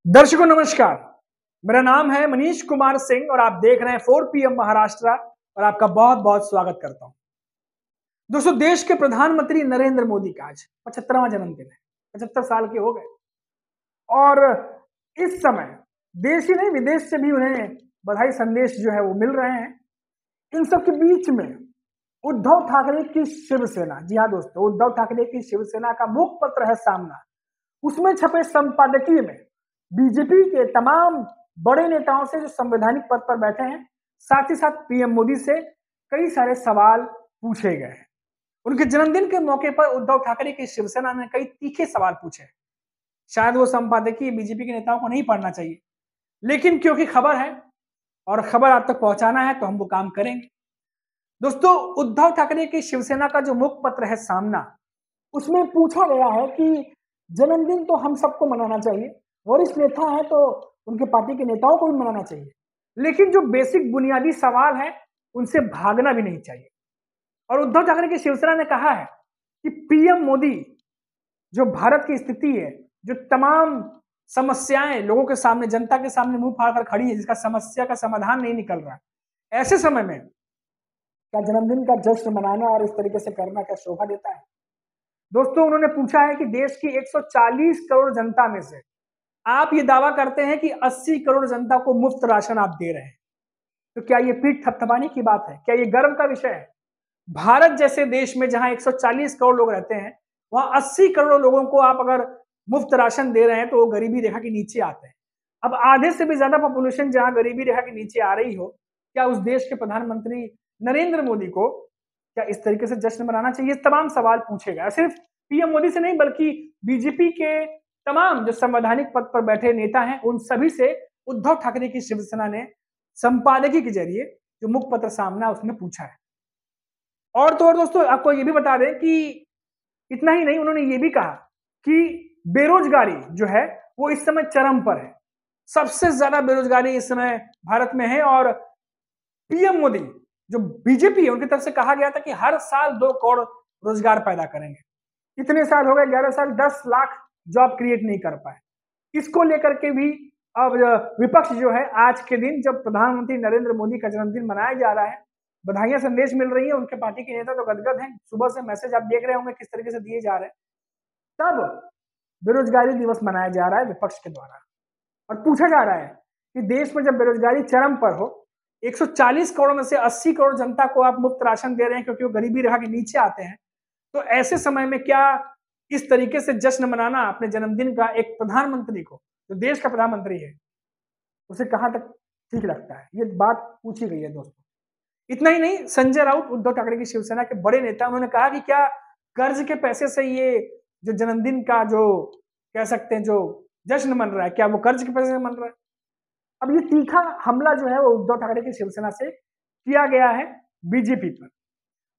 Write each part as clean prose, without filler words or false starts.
दर्शकों नमस्कार। मेरा नाम है मनीष कुमार सिंह और आप देख रहे हैं 4 PM महाराष्ट्र और आपका बहुत बहुत स्वागत करता हूं। दोस्तों, देश के प्रधानमंत्री नरेंद्र मोदी का आज 75वां जन्मदिन है। 75 साल के हो गए और इस समय देश ही नहीं विदेश से भी उन्हें बधाई संदेश जो है वो मिल रहे हैं। इन सब के बीच में उद्धव ठाकरे की शिवसेना, जी हाँ दोस्तों, उद्धव ठाकरे की शिवसेना का मुखपत्र है सामना। उसमें छपे संपादकीय में बीजेपी के तमाम बड़े नेताओं से जो संवैधानिक पद पर बैठे हैं, साथ ही साथ पीएम मोदी से कई सारे सवाल पूछे गए हैं। उनके जन्मदिन के मौके पर उद्धव ठाकरे की शिवसेना ने कई तीखे सवाल पूछे। शायद वो संपादकीय बीजेपी के नेताओं को नहीं पढ़ना चाहिए, लेकिन क्योंकि खबर है और खबर आप तक पहुंचाना है तो हम वो काम करेंगे। दोस्तों, उद्धव ठाकरे की शिवसेना का जो मुखपत्र है सामना, उसमें पूछा गया है कि जन्मदिन तो हम सबको मनाना चाहिए, वरिष्ठ नेता है तो उनके पार्टी के नेताओं को भी मनाना चाहिए, लेकिन जो बेसिक बुनियादी सवाल है उनसे भागना भी नहीं चाहिए। और उद्धव ठाकरे की शिवसेना ने कहा है कि पीएम मोदी जो भारत की स्थिति है, जो तमाम समस्याएं लोगों के सामने, जनता के सामने मुंह फाड़कर खड़ी है, जिसका समस्या का समाधान नहीं निकल रहा, ऐसे समय में क्या जन्मदिन का जश्न मनाना और इस तरीके से करना क्या शोभा देता है? दोस्तों, उन्होंने पूछा है कि देश की 140 करोड़ जनता में से आप ये दावा करते हैं कि 80 करोड़ जनता को मुफ्त राशन आप दे रहे हैं, तो क्या ये पीठ थपथपाने की बात है? क्या ये गर्व का विषय है? भारत जैसे देश में जहां 140 करोड़ लोग रहते हैं, वहां 80 करोड़ लोगों को आप अगर मुफ्त राशन दे रहे हैं तो वो गरीबी रेखा के नीचे आते हैं। अब आधे से भी ज्यादा पॉपुलेशन जहां गरीबी रेखा के नीचे आ रही हो, क्या उस देश के प्रधानमंत्री नरेंद्र मोदी को क्या इस तरीके से जश्न मनाना चाहिए? तमाम सवाल पूछे गए, सिर्फ पीएम मोदी से नहीं बल्कि बीजेपी के तमाम जो संवैधानिक पद पर बैठे नेता हैं उन सभी से उद्धव ठाकरे की शिवसेना ने संपादकीय के जरिए जो मुखपत्र सामना उसमें पूछा है। और तो और दोस्तों, आपको ये भी बता दें कि इतना ही नहीं, उन्होंने ये भी कहा कि बेरोजगारी जो है वो इस समय चरम पर है। सबसे ज्यादा बेरोजगारी इस समय भारत में है और पीएम मोदी जो बीजेपी है उनकी तरफ से कहा गया था कि हर साल 2 करोड़ रोजगार पैदा करेंगे। इतने साल हो गए, 11 साल, 10 लाख जॉब क्रिएट नहीं कर पाए। इसको लेकर के भी अब विपक्ष जो है, आज के दिन जब प्रधानमंत्री नरेंद्र मोदी का जन्मदिन मनाया जा रहा है, बधाइयां संदेश मिल रही है, उनके पार्टी के नेता तो गदगद हैं। सुबह से मैसेज आप देख रहे होंगे किस तरीके से दिए जा रहे हैं। तब बेरोजगारी दिवस मनाया जा रहा है विपक्ष के द्वारा और पूछा जा रहा है कि देश में जब बेरोजगारी चरम पर हो, 140 करोड़ में से 80 करोड़ जनता को आप मुफ्त राशन दे रहे हैं क्योंकि वो गरीबी रेखा के नीचे आते हैं, तो ऐसे समय में क्या इस तरीके से जश्न मनाना अपने जन्मदिन का एक प्रधानमंत्री को, जो देश का प्रधानमंत्री है, उसे कहां तक ठीक लगता है? ये बात पूछी गई है दोस्तों। इतना ही नहीं, संजय राउत, उद्धव ठाकरे की शिवसेना के बड़े नेता, उन्होंने कहा कि क्या कर्ज के पैसे से ये जो जन्मदिन का जो कह सकते हैं जो जश्न मन रहा है, क्या वो कर्ज के पैसे से मन रहा है? अब ये तीखा हमला जो है वो उद्धव ठाकरे की शिवसेना से किया गया है बीजेपी पर।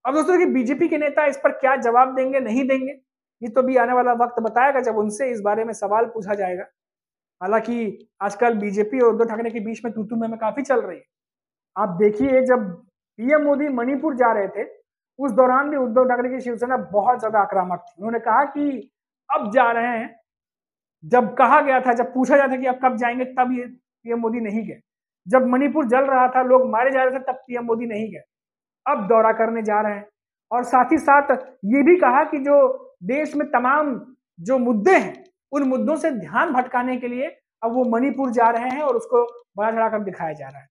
अब दोस्तों, कि बीजेपी के नेता इस पर क्या जवाब देंगे, नहीं देंगे, ये तो भी आने वाला वक्त बताएगा जब उनसे इस बारे में सवाल पूछा जाएगा। हालांकि आजकल बीजेपी और उद्धव ठाकरे के बीच में तू-तू मैं काफी चल रही है। आप देखिए, जब पीएम मोदी मणिपुर जा रहे थे, उस दौरान भी उद्धव ठाकरे की शिवसेना बहुत ज्यादा आक्रामक थी। उन्होंने कहा कि अब जा रहे हैं, जब कहा गया था, जब पूछा जाता कि अब कब जाएंगे, तब ये पीएम मोदी नहीं गए। जब मणिपुर जल रहा था, लोग मारे जा रहे थे, तब पीएम मोदी नहीं गए। अब दौरा करने जा रहे हैं और साथ ही साथ ये भी कहा कि जो देश में तमाम जो मुद्दे हैं, उन मुद्दों से ध्यान भटकाने के लिए अब वो मणिपुर जा रहे हैं और उसको बड़ा चढ़ाकर दिखाया जा रहा है।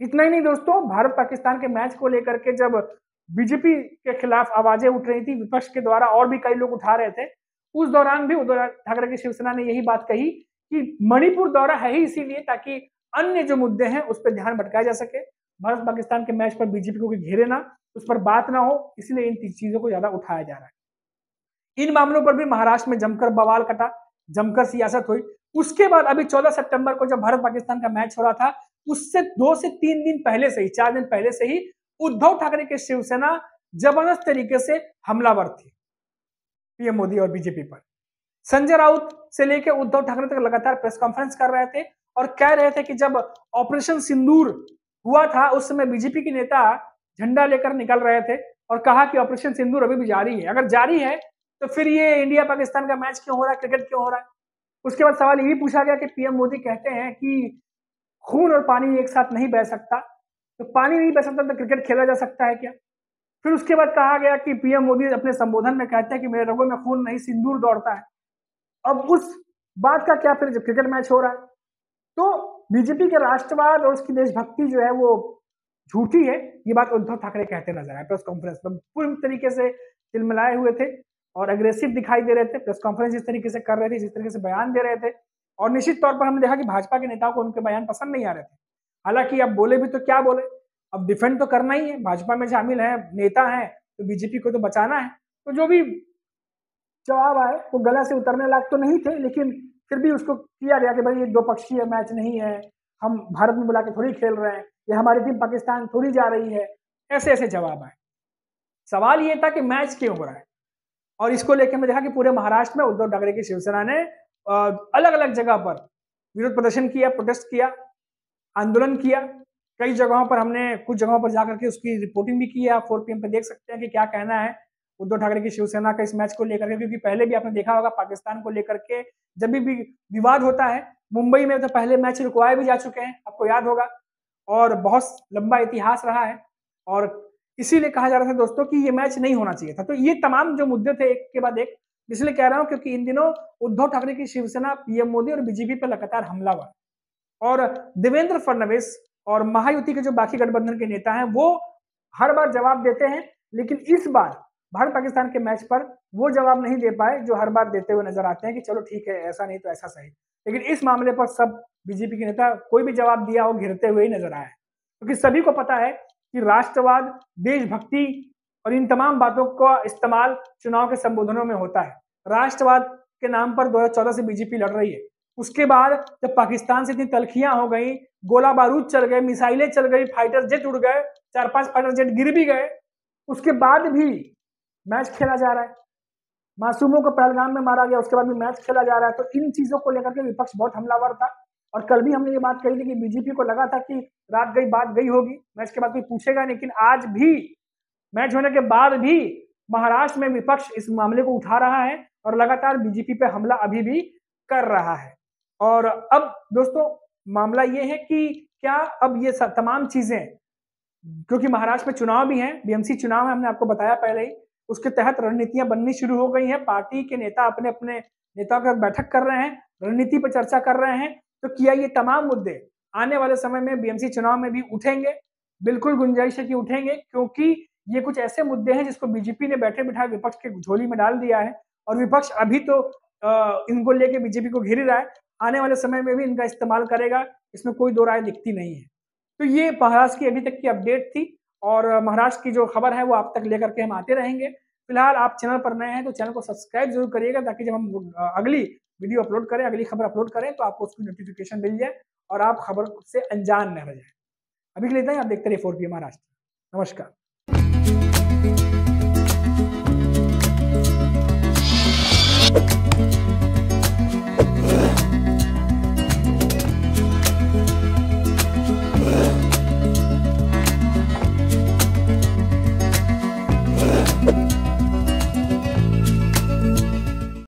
इतना ही नहीं दोस्तों, भारत पाकिस्तान के मैच को लेकर के जब बीजेपी के खिलाफ आवाजें उठ रही थी विपक्ष के द्वारा, और भी कई लोग उठा रहे थे, उस दौरान भी उद्धव ठाकरे की शिवसेना ने यही बात कही कि मणिपुर दौरा है ही इसीलिए ताकि अन्य जो मुद्दे हैं उस पर ध्यान भटकाया जा सके। भारत पाकिस्तान के मैच पर बीजेपी को घेरे ना, उस पर बात ना हो, इसलिए इन चीजों को ज्यादा उठाया जा रहा है। इन मामलों पर भी महाराष्ट्र में जमकर बवाल कटा, जमकर सियासत हुई। उसके बाद अभी 14 सितंबर को जब भारत पाकिस्तान का मैच हो रहा था, उससे 2 से 3 दिन पहले से ही, 4 दिन पहले से ही उद्धव ठाकरे की शिवसेना जबरदस्त तरीके से हमलावर थी पीएम मोदी और बीजेपी पर। संजय राउत से लेकर उद्धव ठाकरे तक लगातार प्रेस कॉन्फ्रेंस कर रहे थे और कह रहे थे कि जब ऑपरेशन सिंदूर हुआ था उस समय बीजेपी के नेता झंडा लेकर निकल रहे थे और कहा कि ऑपरेशन सिंदूर अभी भी जारी है। अगर जारी है तो फिर ये इंडिया पाकिस्तान का मैच क्यों हो रहा है, क्रिकेट क्यों हो रहा है? उसके बाद सवाल ये भी पूछा गया कि पीएम मोदी कहते हैं कि खून और पानी एक साथ नहीं बह सकता, तो पानी नहीं बह सकता तो क्रिकेट खेला जा सकता है क्या? फिर उसके बाद कहा गया कि पीएम मोदी अपने संबोधन में कहते हैं कि मेरे रगों में खून नहीं सिंदूर दौड़ता है। अब उस बात का क्या फिर जब क्रिकेट मैच हो रहा है? तो बीजेपी के राष्ट्रवाद और उसकी देशभक्ति जो है वो झूठी है, ये बात उद्धव ठाकरे कहते नजर आए प्रेस कॉन्फ्रेंस में। पूरी तरीके से तिलमिलाए हुए थे और अग्रेसिव दिखाई दे रहे थे। प्रेस कॉन्फ्रेंस जिस तरीके से कर रहे थे, जिस तरीके से बयान दे रहे थे, और निश्चित तौर पर हमने देखा कि भाजपा के नेताओं को उनके बयान पसंद नहीं आ रहे थे। हालांकि अब बोले भी तो क्या बोले, अब डिफेंड तो करना ही है, भाजपा में शामिल है, नेता है, तो बीजेपी को तो बचाना है। तो जो भी जवाब आए वो गला से उतरने लायक तो नहीं थे, लेकिन फिर भी उसको किया गया कि भाई ये 2 पक्षीय मैच नहीं है, हम भारत में बुला के थोड़ी खेल रहे हैं, ये हमारी टीम पाकिस्तान थोड़ी जा रही है, ऐसे ऐसे जवाब आए। सवाल ये था कि मैच क्यों हो रहा है, और इसको लेकर हमने देखा कि पूरे महाराष्ट्र में उद्धव ठाकरे की शिवसेना ने अलग अलग जगह पर विरोध प्रदर्शन किया, प्रोटेस्ट किया, आंदोलन किया। कई जगहों पर हमने कुछ जगहों पर जाकर के उसकी रिपोर्टिंग भी की है। आप 4 PM पे देख सकते हैं कि क्या कहना है उद्धव ठाकरे की शिवसेना का इस मैच को लेकर के, क्योंकि पहले भी आपने देखा होगा पाकिस्तान को लेकर के जब भी विवाद होता है, मुंबई में तो पहले मैच रुकवाए भी जा चुके हैं, आपको याद होगा, और बहुत लंबा इतिहास रहा है, और इसीलिए कहा जा रहा था दोस्तों कि ये मैच नहीं होना चाहिए था। तो ये तमाम जो मुद्दे थे एक के बाद एक, इसलिए कह रहा हूं क्योंकि इन दिनों उद्धव ठाकरे की शिवसेना पीएम मोदी और बीजेपी पर लगातार हमला हुआ, और देवेंद्र फडणवीस और महायुति के जो बाकी गठबंधन के नेता हैं वो हर बार जवाब देते हैं, लेकिन इस बार भारत पाकिस्तान के मैच पर वो जवाब नहीं दे पाए जो हर बार देते हुए नजर आते हैं कि चलो ठीक है, ऐसा नहीं तो ऐसा सही। लेकिन इस मामले पर सब बीजेपी के नेता कोई भी जवाब दिया हो घिरते हुए ही नजर आए, क्योंकि सभी को पता है कि राष्ट्रवाद, देशभक्ति और इन तमाम बातों का इस्तेमाल चुनाव के संबोधनों में होता है। राष्ट्रवाद के नाम पर 2014 से बीजेपी लड़ रही है। उसके बाद जब पाकिस्तान से इतनी तलखियां हो गई, गोला बारूद चल गए, मिसाइलें चल गई, फाइटर जेट उड़ गए, 4-5 फाइटर जेट गिर भी गए, उसके बाद भी मैच खेला जा रहा है। मासूमों को पहलगाम में मारा गया, उसके बाद भी मैच खेला जा रहा है। तो इन चीजों को लेकर के विपक्ष बहुत हमलावर था, और कल भी हमने ये बात कही थी कि बीजेपी को लगा था कि रात गई बात गई होगी, मैच के बाद कोई पूछेगा, लेकिन आज भी मैच होने के बाद भी महाराष्ट्र में विपक्ष इस मामले को उठा रहा है और लगातार बीजेपी पे हमला अभी भी कर रहा है। और अब दोस्तों मामला ये है कि क्या अब ये तमाम चीजें, क्योंकि महाराष्ट्र में चुनाव भी हैं, बीएमसी चुनाव है, हमने आपको बताया पहले ही, उसके तहत रणनीतियां बननी शुरू हो गई हैं। पार्टी के नेता अपने अपने नेताओं के साथ बैठक कर रहे हैं, रणनीति पर चर्चा कर रहे हैं। तो क्या ये तमाम मुद्दे आने वाले समय में बीएमसी चुनाव में भी उठेंगे? बिल्कुल गुंजाइश है कि उठेंगे, क्योंकि ये कुछ ऐसे मुद्दे हैं जिसको बीजेपी ने बैठे बिठाए विपक्ष के झोली में डाल दिया है, और विपक्ष अभी तो इनको लेके बीजेपी को घेर रहा है, आने वाले समय में भी इनका इस्तेमाल करेगा, इसमें कोई दो राय दिखती नहीं है। तो ये महाराष्ट्र की अभी तक की अपडेट थी, और महाराष्ट्र की जो खबर है वो आप तक लेकर के हम आते रहेंगे। फिलहाल आप चैनल पर नए हैं तो चैनल को सब्सक्राइब जरूर करिएगा, ताकि जब हम अगली वीडियो अपलोड करें, अगली खबर अपलोड करें, तो आपको उसकी नोटिफिकेशन मिल जाए और आप खबर से अनजान न रह जाए। अभी के लिए इतना ही, आप देखते रहिए 4 PM महाराष्ट्र। नमस्कार।